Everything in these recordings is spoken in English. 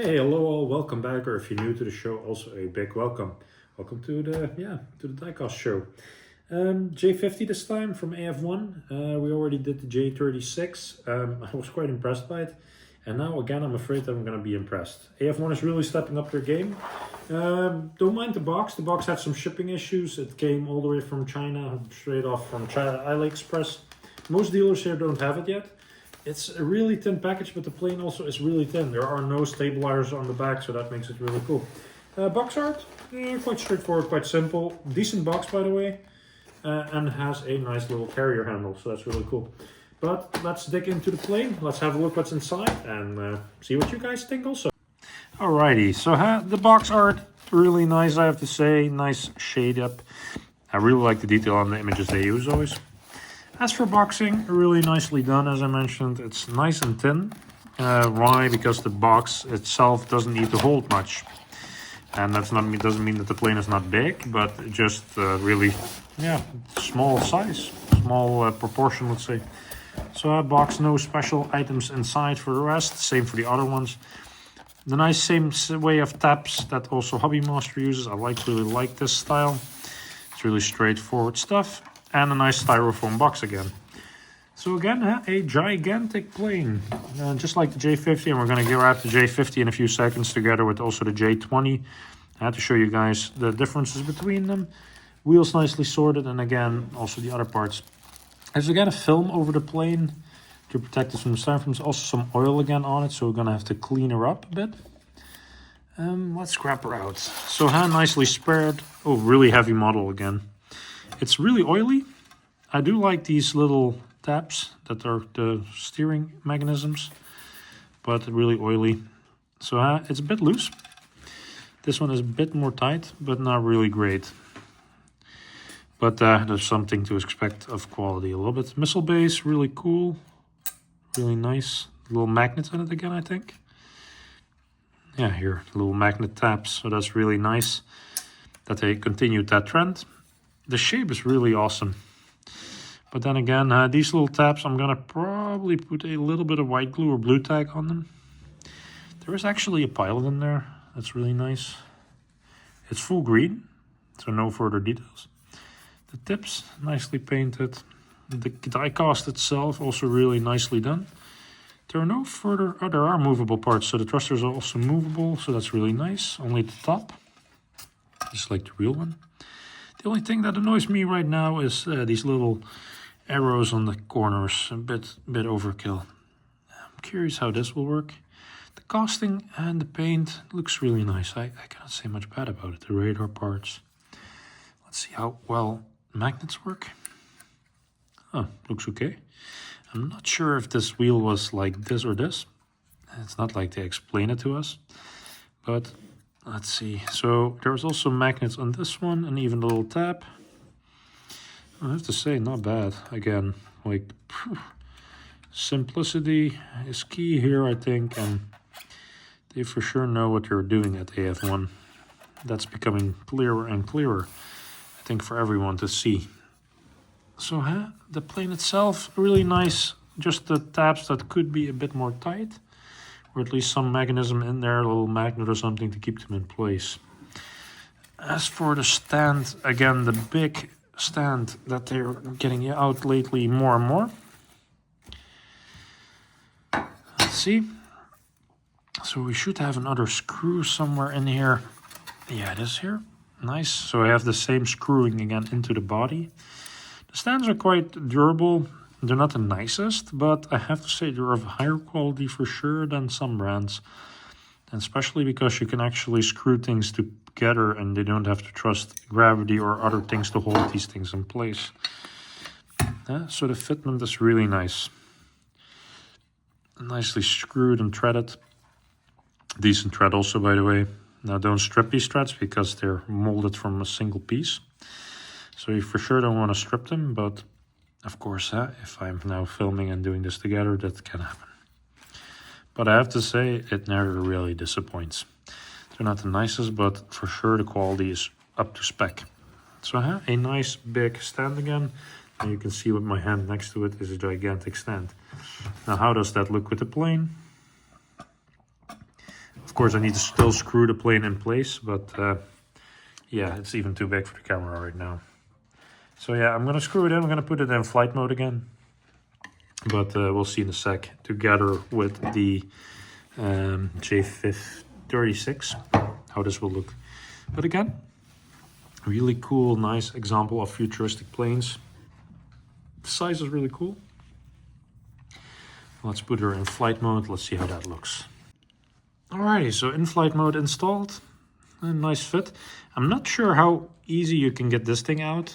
Hey, hello all, welcome back, or if you're new to the show, also a big welcome. Welcome to the Diecast show. J-50 this time from AF1. We already did the J-36. I was quite impressed by it. And now again, I'm afraid that I'm going to be impressed. AF1 is really stepping up their game. Don't mind the box. The box had some shipping issues. It came all the way from China, straight off from China AliExpress. Most dealers here don't have it yet. It's a really thin package, but the plane also is really thin. There are no stabilizers on the back, so that makes it really cool. Box art, quite straightforward, quite simple. Decent box, by the way. And has a nice little carrier handle, so that's really cool. But let's dig into the plane. Let's have a look what's inside and see what you guys think also. Alrighty, so the box art, really nice, I have to say. Nice shade up. I really like the detail on the images they use always. As for boxing, really nicely done, as I mentioned. It's nice and thin. Why? Because the box itself doesn't need to hold much. And that's not doesn't mean that the plane is not big, but just really, small size, small proportion, let's say. So box, no special items inside for the rest. Same for the other ones. The nice same way of taps that also Hobby Master uses. I really like this style. It's really straightforward stuff. And a nice styrofoam box again. So again, a gigantic plane. Just like the J-50, and we're going to grab the J-50 in a few seconds together with also the J-20. I had to show you guys the differences between them. Wheels nicely sorted, and again, also the other parts. There's again a film over the plane to protect it from the styrofoam. There's also some oil again on it, so we're going to have to clean her up a bit. Let's scrap her out. So nicely spared. Oh, really heavy model again. It's really oily. I do like these little tabs that are the steering mechanisms, but really oily. So it's a bit loose. This one is a bit more tight, but not really great. But there's something to expect of quality a little bit. Missile base, really cool. Really nice. Little magnet on it again, I think. Yeah, here, little magnet tabs. So that's really nice that they continued that trend. The shape is really awesome. But then again, these little tabs, I'm going to probably put a little bit of white glue or blue tag on them. There is actually a pilot in there. That's really nice. It's full green, so no further details. The tips, nicely painted. The diecast itself, also really nicely done. There are no further, there are movable parts, so the thrusters are also movable, so that's really nice. Only the top, just like the real one. The only thing that annoys me right now is these little arrows on the corners, a bit overkill. I'm curious how this will work. The casting and the paint looks really nice. I cannot say much bad about it. The radar parts. Let's see how well magnets work. Oh, looks okay. I'm not sure if this wheel was like this or this. It's not like they explain it to us, but let's see. So there's also magnets on this one and even a little tab. I have to say, not bad. Again, like simplicity is key here, I think, and they for sure know what they're doing at AF1. That's becoming clearer and clearer, I think, for everyone to see. So the plane itself, really nice. Just the tabs that could be a bit more tight, or at least some mechanism in there, a little magnet or something to keep them in place. As for the stand, again, the big stand that they're getting out lately more and more. Let's see. So we should have another screw somewhere in here. Yeah, it is here. Nice. So I have the same screwing again into the body. The stands are quite durable. They're not the nicest, but I have to say they're of higher quality for sure than some brands. And especially because you can actually screw things together and they don't have to trust gravity or other things to hold these things in place. So the fitment is really nice. Nicely screwed and threaded. Decent thread also, by the way. Now don't strip these threads because they're molded from a single piece. So you for sure don't want to strip them, but of course, if I'm now filming and doing this together, that can happen. But I have to say, it never really disappoints. They're not the nicest, but for sure the quality is up to spec. So a nice big stand again. And you can see with my hand next to it is a gigantic stand. Now how does that look with the plane? Of course, I need to still screw the plane in place, but yeah, it's even too big for the camera right now. So yeah, I'm gonna screw it in. I'm gonna put it in flight mode again, but we'll see in a sec, together with the J-36, how this will look. But again, really cool, nice example of futuristic planes. The size is really cool. Let's put her in flight mode. Let's see how that looks. Alrighty, so in flight mode installed. A nice fit. I'm not sure how easy you can get this thing out.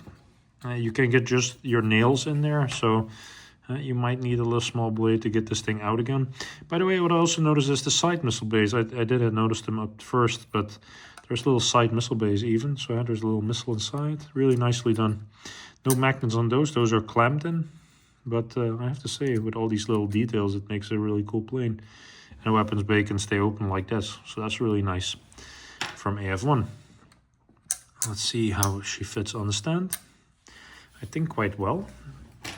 You can get just your nails in there, so you might need a little small blade to get this thing out again. By the way, what I also noticed is the side missile bays. I didn't notice them up first, but there's little side missile bays even. So there's a little missile inside. Really nicely done. No magnets on those. Those are clamped in. But I have to say, with all these little details, it makes a really cool plane. And the weapons bay can stay open like this. So that's really nice from AF1. Let's see how she fits on the stand. I think quite well.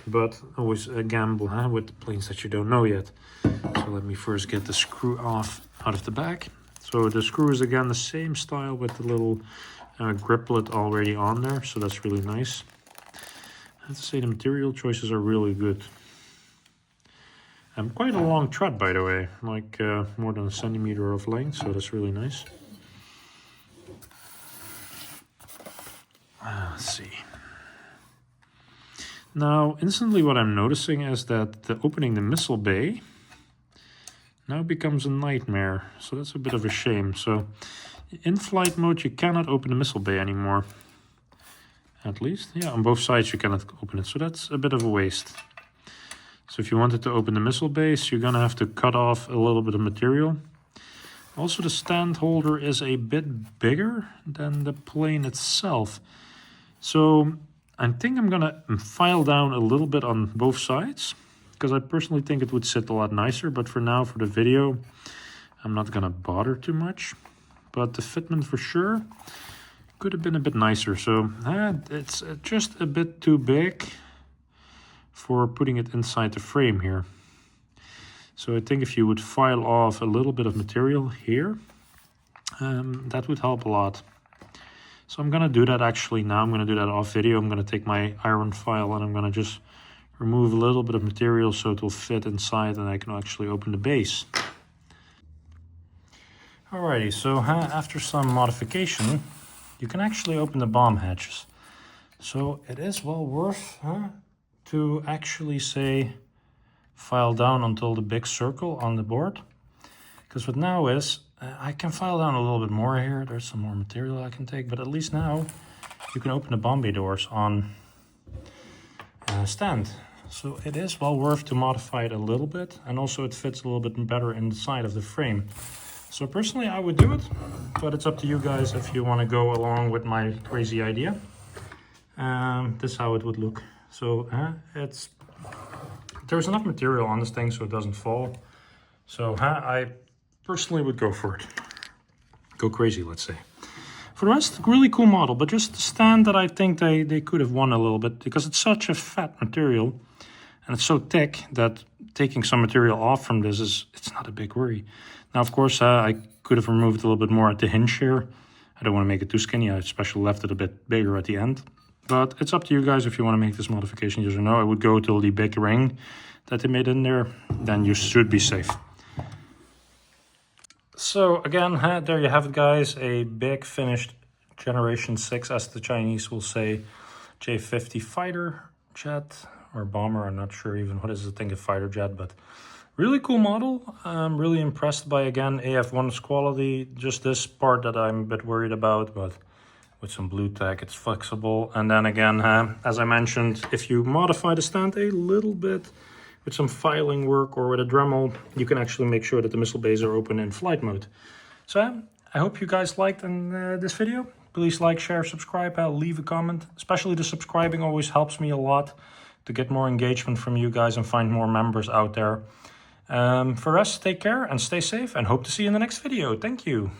But always a gamble with the planes that you don't know yet. So let me first get the screw off out of the back. So the screw is again the same style with the little griplet already on there. So that's really nice. I have to say the material choices are really good. Quite a long tread, by the way, like more than a centimeter of length, so that's really nice. Let's see. Now, instantly what I'm noticing is that opening the missile bay now becomes a nightmare. So that's a bit of a shame. So in flight mode, you cannot open the missile bay anymore. At least, yeah, on both sides you cannot open it. So that's a bit of a waste. So if you wanted to open the missile base, you're gonna have to cut off a little bit of material. Also, the stand holder is a bit bigger than the plane itself. So I think I'm gonna file down a little bit on both sides, because I personally think it would sit a lot nicer. But for now, for the video, I'm not gonna bother too much. But the fitment for sure could have been a bit nicer. So it's just a bit too big for putting it inside the frame here. So I think if you would file off a little bit of material here, that would help a lot. So I'm gonna do that actually now. I'm gonna do that off video. I'm gonna take my iron file and I'm gonna just remove a little bit of material so it will fit inside and I can actually open the base. Alrighty, so after some modification, you can actually open the bomb hatches. So it is well worth to actually say file down until the big circle on the board. Because what now is, I can file down a little bit more here. There's some more material I can take, but at least now you can open the bomb bay doors on stand. So it is well worth to modify it a little bit, and also it fits a little bit better inside of the frame. So personally I would do it, but it's up to you guys if you want to go along with my crazy idea. This is how it would look. So there's enough material on this thing so it doesn't fall. So I personally would go for it. Go crazy, let's say. For the rest, really cool model, but just the stand that I think they could have won a little bit, because it's such a fat material and it's so thick that taking some material off from this it's not a big worry. Now, of course, I could have removed a little bit more at the hinge here. I don't want to make it too skinny. I especially left it a bit bigger at the end. But it's up to you guys if you want to make this modification, yes or no. I would go till the big ring that they made in there. Then you should be safe. So again, there you have it, guys. A big finished Generation 6, as the Chinese will say, J-50 fighter jet or bomber. I'm not sure even what is it. I think a fighter jet, but really cool model. I'm really impressed by, again, AF1's quality. Just this part that I'm a bit worried about, but with some blue tack, it's flexible. And then again, as I mentioned, if you modify the stand a little bit with some filing work or with a Dremel, you can actually make sure that the missile bays are open in flight mode. So I hope you guys liked this video. Please like, share, subscribe, leave a comment. Especially the subscribing always helps me a lot to get more engagement from you guys and find more members out there. For us, take care and stay safe, and hope to see you in the next video. Thank you.